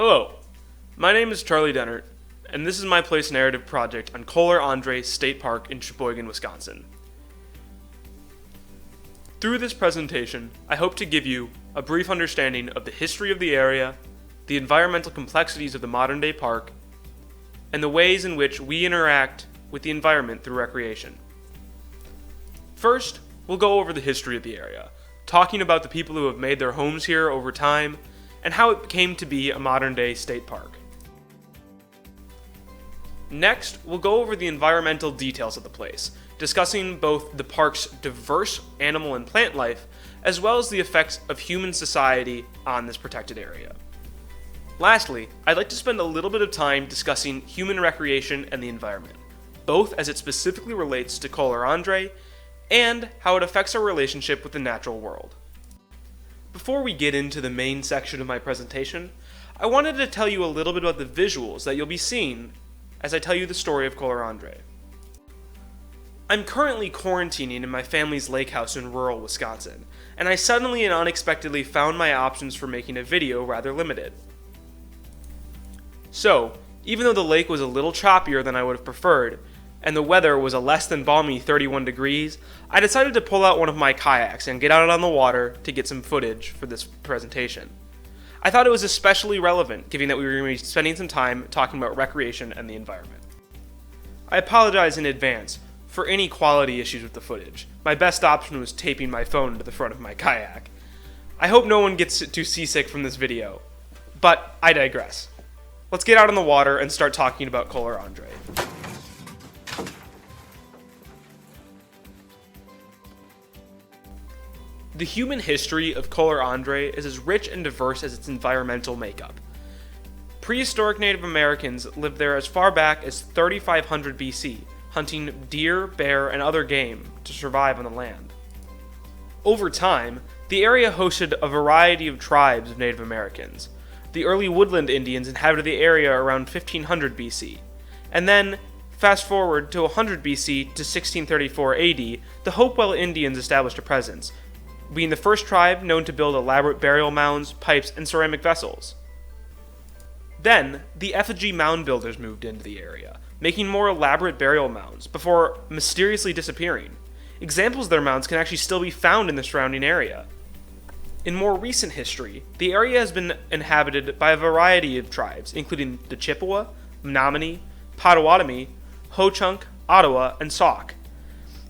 Hello, my name is Charlie Dennert, and this is my place narrative project on Kholer-Andrae State Park in Sheboygan, Wisconsin. Through this presentation, I hope to give you a brief understanding of the history of the area, the environmental complexities of the modern-day park, and the ways in which we interact with the environment through recreation. First, we'll go over the history of the area, talking about the people who have made their homes here over time, and how it came to be a modern-day state park. Next, we'll go over the environmental details of the place, discussing both the park's diverse animal and plant life, as well as the effects of human society on this protected area. Lastly, I'd like to spend a little bit of time discussing human recreation and the environment, both as it specifically relates to Kholer-Andrae and how it affects our relationship with the natural world. Before we get into the main section of my presentation, I wanted to tell you a little bit about the visuals that you'll be seeing as I tell you the story of Kholer-Andrae. I'm currently quarantining in my family's lake house in rural Wisconsin, and I suddenly and unexpectedly found my options for making a video rather limited. So, even though the lake was a little choppier than I would have preferred, and the weather was a less than balmy 31 degrees, I decided to pull out one of my kayaks and get out on the water to get some footage for this presentation. I thought it was especially relevant, given that we were going to be spending some time talking about recreation and the environment. I apologize in advance for any quality issues with the footage. My best option was taping my phone to the front of my kayak. I hope no one gets too seasick from this video, but I digress. Let's get out on the water and start talking about Kholer-Andrae. The human history of Kholer-Andrae is as rich and diverse as its environmental makeup. Prehistoric Native Americans lived there as far back as 3500 BC, hunting deer, bear, and other game to survive on the land. Over time, the area hosted a variety of tribes of Native Americans. The early woodland Indians inhabited the area around 1500 BC, and then, fast forward to 100 BC to 1634 AD, the Hopewell Indians established a presence, being the first tribe known to build elaborate burial mounds, pipes, and ceramic vessels. Then, the effigy mound builders moved into the area, making more elaborate burial mounds, before mysteriously disappearing. Examples of their mounds can actually still be found in the surrounding area. In more recent history, the area has been inhabited by a variety of tribes, including the Chippewa, Menominee, Potawatomi, Ho-Chunk, Ottawa, and Sauk.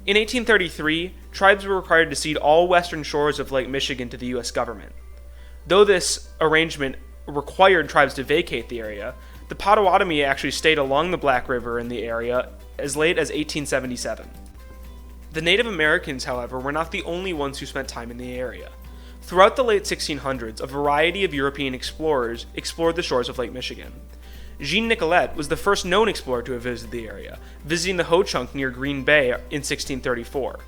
In 1833, tribes were required to cede all western shores of Lake Michigan to the U.S. government. Though this arrangement required tribes to vacate the area, the Potawatomi actually stayed along the Black River in the area as late as 1877. The Native Americans, however, were not the only ones who spent time in the area. Throughout the late 1600s, a variety of European explorers explored the shores of Lake Michigan. Jean Nicolet was the first known explorer to have visited the area, visiting the Ho-Chunk near Green Bay in 1634.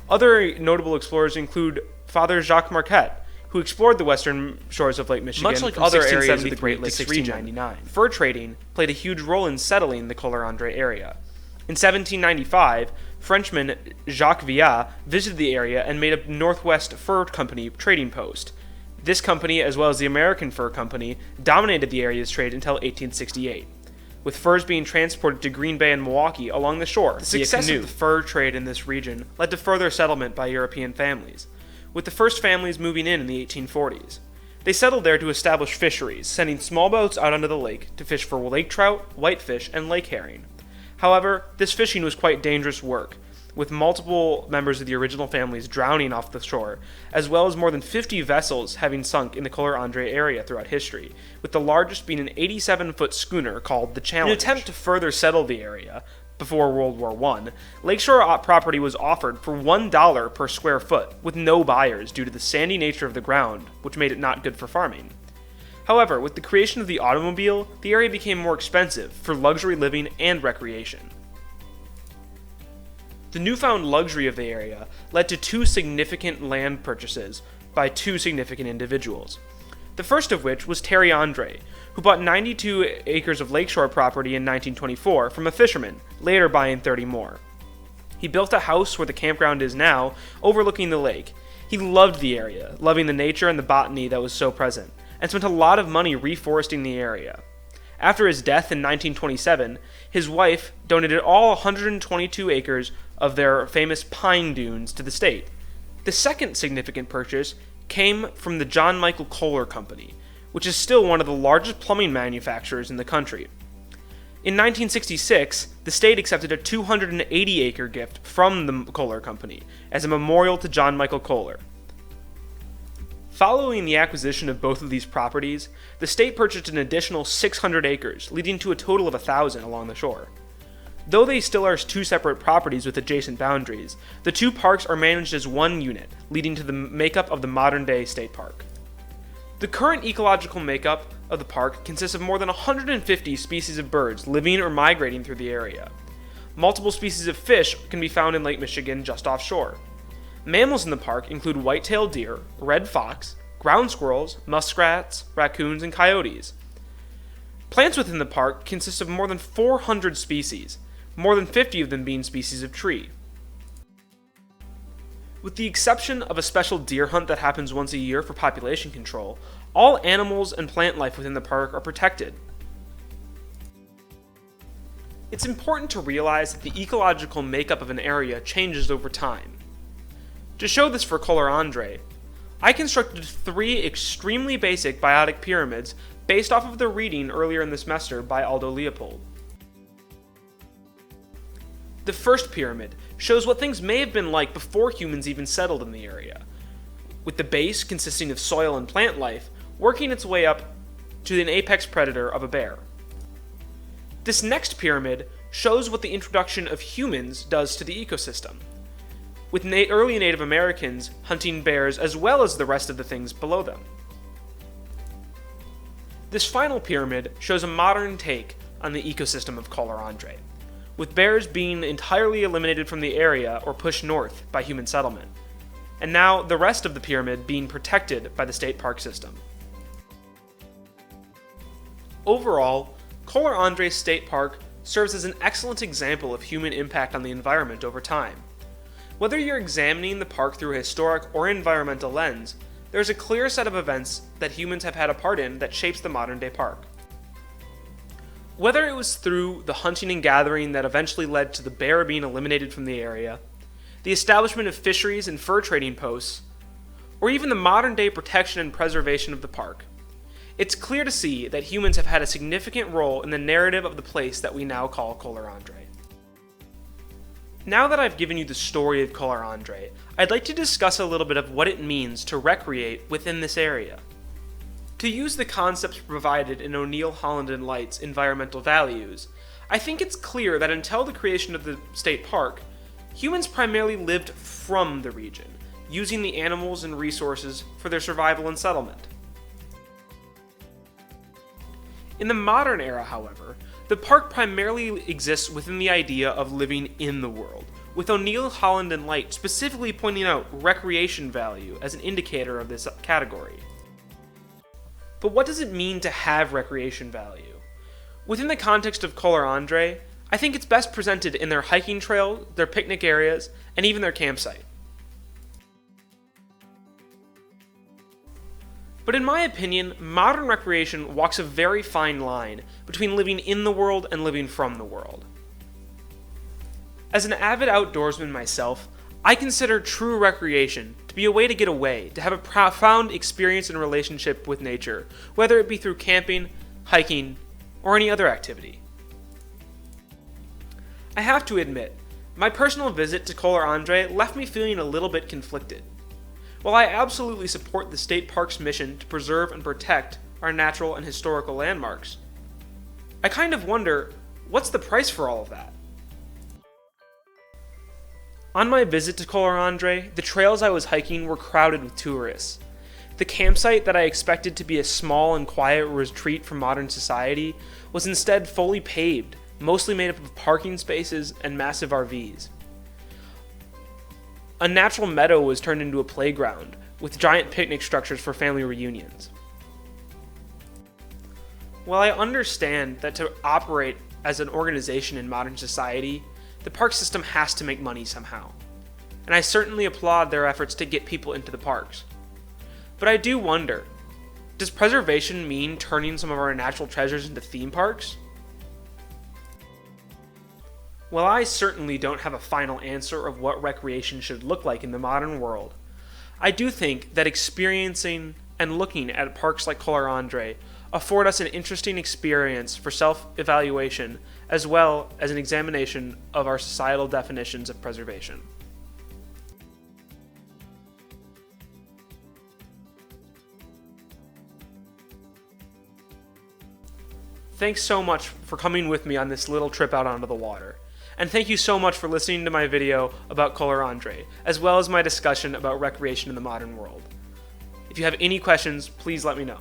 Other notable explorers include Father Jacques Marquette, who explored the western shores of Lake Michigan. Much like other areas of the Great Lakes region, fur trading played a huge role in settling the Kholer-Andrae area. In 1795, Frenchman Jacques Villard visited the area and made a Northwest Fur Company trading post. This company, as well as the American Fur Company, dominated the area's trade until 1868, with furs being transported to Green Bay and Milwaukee along the shore. The success of the fur trade in this region led to further settlement by European families, with the first families moving in the 1840s. They settled there to establish fisheries, sending small boats out onto the lake to fish for lake trout, whitefish, and lake herring. However, this fishing was quite dangerous work, with multiple members of the original families drowning off the shore, as well as more than 50 vessels having sunk in the Kholer-Andrae area throughout history, with the largest being an 87-foot schooner called the Challenge. In an attempt to further settle the area, before World War I, lakeshore property was offered for $1 per square foot, with no buyers due to the sandy nature of the ground, which made it not good for farming. However, with the creation of the automobile, the area became more expensive for luxury living and recreation. The newfound luxury of the area led to two significant land purchases by two significant individuals. The first of which was Terry Andre, who bought 92 acres of lakeshore property in 1924 from a fisherman, later buying 30 more. He built a house where the campground is now, overlooking the lake. He loved the area, loving the nature and the botany that was so present. and spent a lot of money reforesting the area. After his death in 1927, his wife donated all 122 acres of their famous pine dunes to the state. The second significant purchase came from the John Michael Kohler Company, which is still one of the largest plumbing manufacturers in the country. In 1966, the state accepted a 280-acre gift from the Kohler Company as a memorial to John Michael Kohler. Following the acquisition of both of these properties, the state purchased an additional 600 acres, leading to a total of 1,000 along the shore. Though they still are two separate properties with adjacent boundaries, the two parks are managed as one unit, leading to the makeup of the modern-day state park. The current ecological makeup of the park consists of more than 150 species of birds living or migrating through the area. Multiple species of fish can be found in Lake Michigan just offshore. Mammals in the park include white-tailed deer, red fox, ground squirrels, muskrats, raccoons, and coyotes. Plants within the park consist of more than 400 species, more than 50 of them being species of tree. With the exception of a special deer hunt that happens once a year for population control, all animals and plant life within the park are protected. It's important to realize that the ecological makeup of an area changes over time. To show this for Kholer-Andrae, I constructed 3 extremely basic biotic pyramids based off of the reading earlier in the semester by Aldo Leopold. The first pyramid shows what things may have been like before humans even settled in the area, with the base consisting of soil and plant life working its way up to an apex predator of a bear. This next pyramid shows what the introduction of humans does to the ecosystem, with early Native Americans hunting bears as well as the rest of the things below them. This final pyramid shows a modern take on the ecosystem of Kholer-Andrae, with bears being entirely eliminated from the area or pushed north by human settlement, and now the rest of the pyramid being protected by the state park system. Overall, Kholer-Andrae State Park serves as an excellent example of human impact on the environment over time. Whether you're examining the park through a historic or environmental lens, there's a clear set of events that humans have had a part in that shapes the modern-day park. Whether it was through the hunting and gathering that eventually led to the bear being eliminated from the area, the establishment of fisheries and fur trading posts, or even the modern-day protection and preservation of the park, it's clear to see that humans have had a significant role in the narrative of the place that we now call Kholer-Andrae. Now that I've given you the story of Kholer-Andrae, I'd like to discuss a little bit of what it means to recreate within this area. To use the concepts provided in O'Neill, Holland, and Light's Environmental Values, I think it's clear that until the creation of the state park, humans primarily lived from the region, using the animals and resources for their survival and settlement. In the modern era, however, the park primarily exists within the idea of living in the world, with O'Neill, Holland, and Light specifically pointing out recreation value as an indicator of this category. But what does it mean to have recreation value? Within the context of Kholer-Andrae, I think it's best presented in their hiking trail, their picnic areas, and even their campsite. But in my opinion, modern recreation walks a very fine line between living in the world and living from the world. As an avid outdoorsman myself, I consider true recreation to be a way to get away, to have a profound experience and relationship with nature, whether it be through camping, hiking, or any other activity. I have to admit, my personal visit to Kholer-Andrae left me feeling a little bit conflicted. While I absolutely support the state park's mission to preserve and protect our natural and historical landmarks, I kind of wonder, what's the price for all of that? On my visit to Kholer-Andrae, the trails I was hiking were crowded with tourists. The campsite that I expected to be a small and quiet retreat from modern society was instead fully paved, mostly made up of parking spaces and massive RVs. A natural meadow was turned into a playground, with giant picnic structures for family reunions. While I understand that to operate as an organization in modern society, the park system has to make money somehow, and I certainly applaud their efforts to get people into the parks. But I do wonder, Does preservation mean turning some of our natural treasures into theme parks? Well, I certainly don't have a final answer of what recreation should look like in the modern world. I do think that experiencing and looking at parks like Kholer-Andrae afford us an interesting experience for self-evaluation as well as an examination of our societal definitions of preservation. Thanks so much for coming with me on this little trip out onto the water. And thank you so much for listening to my video about Kholer-Andrae, as well as my discussion about recreation in the modern world. If you have any questions, please let me know.